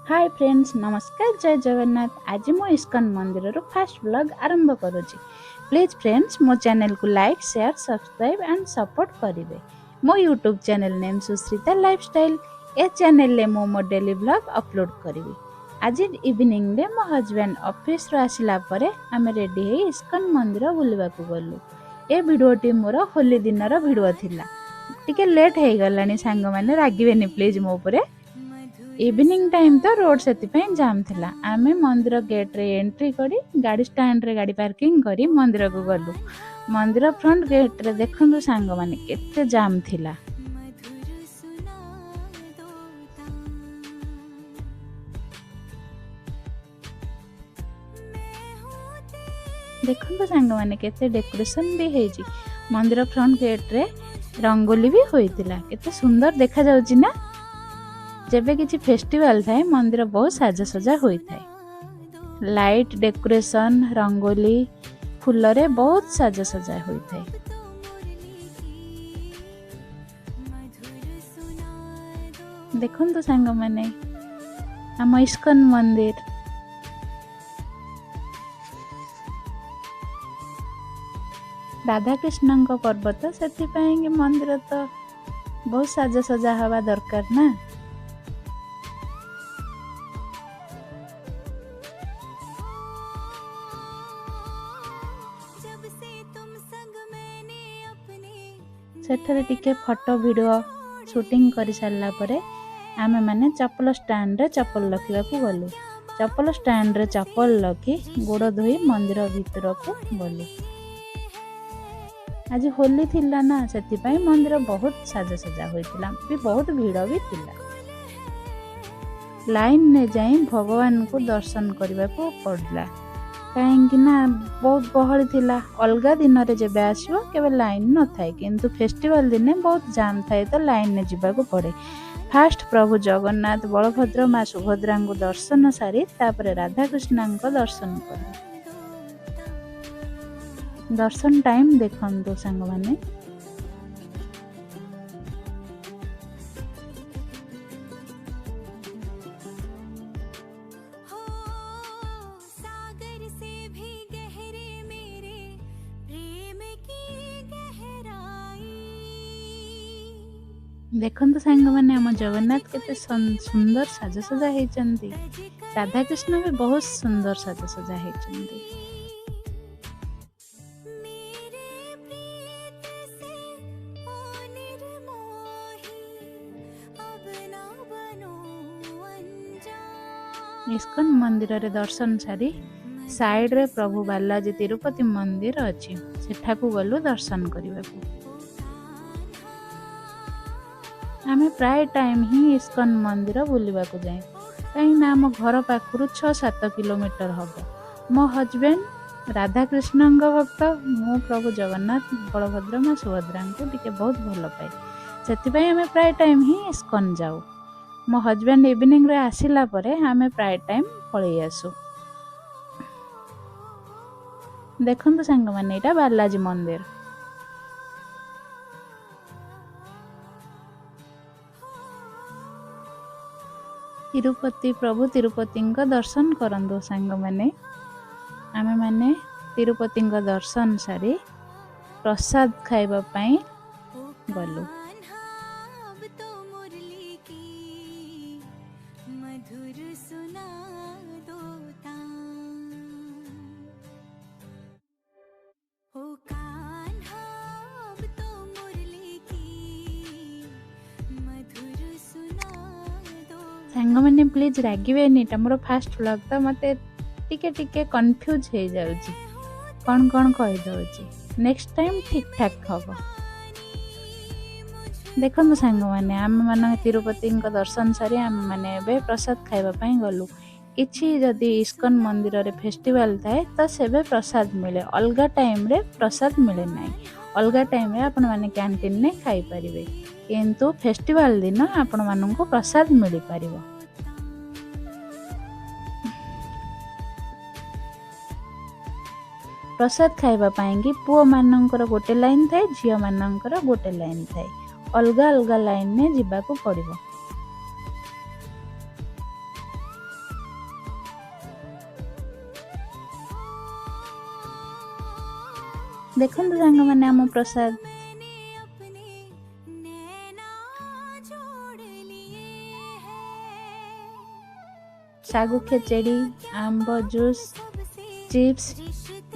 Hi friends नमस्कार जय जगन्नाथ। आज मो इस्कन मंदिर फास्ट व्लॉग आरंभ करुच्ची। प्लीज फ्रेंड्स मो चैनल को like share subscribe and support करेंगे। मो यूट्यूब चैनल नेम सुश्रिता लाइफस्टाइल। ए चैनल रे मो डेली व्लॉग अपलोड करी। आज इवनिंग रे मो हस्बैंड ऑफिस रो आसिला परे आमे रेडी हे इस्कन मंदिर बुलवा को गलु। ए वीडियोटी मोर होली दिन रो वीडियो थिला। टिके लेट हे गलानी सांग माने रागिबेनी प्लीज मो ऊपर। इवनिंग टाइम तो रोड से जाम थिला। आमे मंदिर गेट रे एंट्री करी गाड़ी स्टैंड रे गाड़ी पार्किंग करी मंदिर को गलु। मंदिर फ्रंट गेट रे देखंतु सांग माने केते जाम थिला। देखंतु सांग माने केते डेकोरेशन भी हेजी। मंदिर फ्रंट गेट रे रंगोली भी होइतिला। केते सुंदर देखा जाउची ना। जेबे किसी फेस्टिवल थाए मंदिर बहुत साजसजा होता है। लाइट डेकोरेशन रंगोली फूल रे बहुत साजसजा होता है। देखंतु सांग माने आम इस्कन मंदिर राधा कृष्ण पर्व तो से मंदिर तो बहुत साजसजा हवा दरकार ना। सेठरे टिके फोटो वीडियो शूटिंग कर सारा परे आमे माने चप्पल स्टैंड रे चप्पल रखा गलु। चप्पल स्टैंड रे चप्पल रखी गोड़ धोई मंदिर भीतर को गलु। आज होली थिला ना से मंदिर बहुत साजसजा होइतिला भी बहुत भीड़ भी थिला। लाइन ने जाई भगवान को दर्शन करने को पड़ला कहीं ना बहुत गहली थिला। अलगा दिन रे जेबे आसीबो केवल लाइन न थाए किंतु फेस्टिवल दिन बहुत जाम थाए तो लाइन ने जीवा को पड़े। फास्ट प्रभु जगन्नाथ बलभद्र माँ सुभद्रा को दर्शन सारी तापर राधा कृष्ण को दर्शन कर। दर्शन टाइम देखंतु सांग माने देखंतु सांग माने आम जगन्नाथ केते सुंदर साजसजा हेचंती। राधा कृष्ण भी बहुत सुंदर साजसजा हेचंती। इस्कन मंदिर रे दर्शन सारी साइड रे प्रभु बालाजी तिरुपति मंदिर अछि सेठाकू गलु दर्शन करने को। आमे प्राय टाइम ही इस्कन मंदिर बुलवा को जाए कहीं आम घर पाखु 6-7 किलोमीटर हम। मो हस्बैंड राधा कृष्ण भक्त मो प्रभु जगन्नाथ बलभद्र माँ सुभद्रा को टिके बहुत भल पाए से आमे प्राय टाइम ही इस्कन जाऊ। मो हस्बैंड इवनिंग रे आसिला परे आमे प्राय टाइम पळै आसु। देखंतु सांग माने एटा बालाजी मंदिर। तिरुपति प्रभु तिरुपति दर्शन करंदु सांग माने। आमे माने तिरुपति दर्शन सारी प्रसाद खाइबा पई गलु। सांग माने प्लीज रागिबेनी मोर फास्ट व्लॉग तो मते टिके टिके कंफ्यूज हो जाउची कौन कौन कहि दउची। नेक्स्ट टाइम ठीक ठाक हबो। देखंतु सांग माने आम माने तिरुपति दर्शन सारी आम माने बे प्रसाद खाइबा पई गलु। किछि जदि इस्कन मंदिर रे फेस्टिवल थाए तो सेबे प्रसाद मिले अलगा टाइम रे प्रसाद मिले नाही। अलगा टाइम रे आपण माने कैंटीन ने खाई परिबे किंतु फेस्टिवल दिन आपण माननकु प्रसाद मिली परिबो। प्रसाद खाइबा पाएंगी पुओ माननकर गोटे लाइन थाए झियो माननकर गोटे लाइन थाए अलगा अलगा लाइन ने जीवा को पड़िबो। ଦେଖନ୍ତୁ ସାଙ୍ଗମାନେ ଆମ ପ୍ରସାଦ। ଶାଗୁ ଖେଚେଡ଼ି, ଆମ୍ବ juice, chips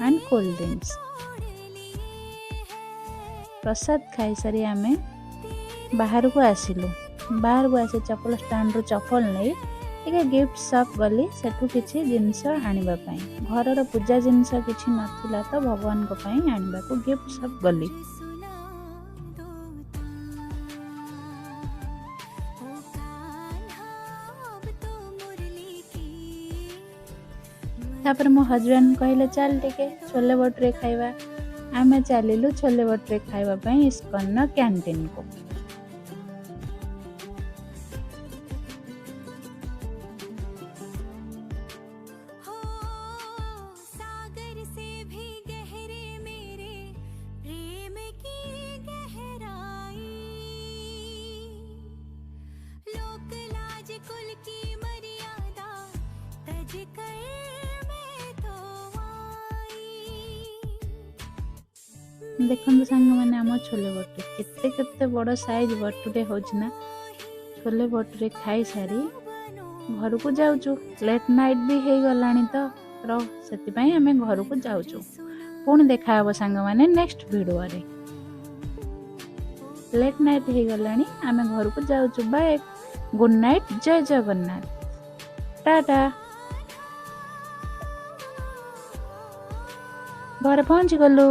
and cold drinks. Prasad ଖାଇସାରି ଆମେ ବାହାରକୁ ଆସିଲୁ। ବାହାରକୁ ଆସି ଚପଲ ଷ୍ଟାଣ୍ଡରୁ ଚପଲ ନେଇ ଟିକେ ଗିଫ୍ଟ ସପ୍ ଗଲି ସେଠୁ କିଛି ଜିନିଷ ଆଣିବା ପାଇଁ। ଘରର ପୂଜା ଜିନିଷ କିଛି ନଥିଲା ତ ଭଗବାନଙ୍କ ପାଇଁ ଆଣିବାକୁ ଗିଫ୍ଟ ସପ୍ ଗଲି। ତାପରେ ମୋ ହଜବେଣ୍ଡ କହିଲେ ଚାଲ ଟିକେ ଛୋଲେ ଭଟୁରେ ଖାଇବା। ଆମେ ଚାଲିଲୁ ଛୋଲେ ଭଟୁରେ ଖାଇବା ପାଇଁ ଇସ୍କନର କ୍ୟାଣ୍ଟିନକୁ। ଦେଖନ୍ତୁ ସାଙ୍ଗମାନେ ଆମ ଛୋଲେ ଭଟୁରେ କେତେ ବଡ଼ ସାଇଜ ଭଟୁରେ ହେଉଛି ନା। ଛୋଲେ ଭଟୁରେ ଖାଇସାରି ଘରକୁ ଯାଉଛୁ। ଲେଟ୍ ନାଇଟ୍ ବି ହେଇଗଲାଣି ତ ସେଥିପାଇଁ ଆମେ ଘରକୁ ଯାଉଛୁ। ପୁଣି ଦେଖାହବ ସାଙ୍ଗମାନେ ନେକ୍ସଟ ଭିଡ଼ିଓରେ। ଲେଟ୍ ନାଇଟ୍ ହେଇଗଲାଣି ଆମେ ଘରକୁ ଯାଉଛୁ। ବାଏ, ଗୁଡ୍ ନାଇଟ୍, ଜୟ ଜଗନ୍ନାଥ, ଟାଟା। ଘରେ ପହଞ୍ଚି ଗଲୁ।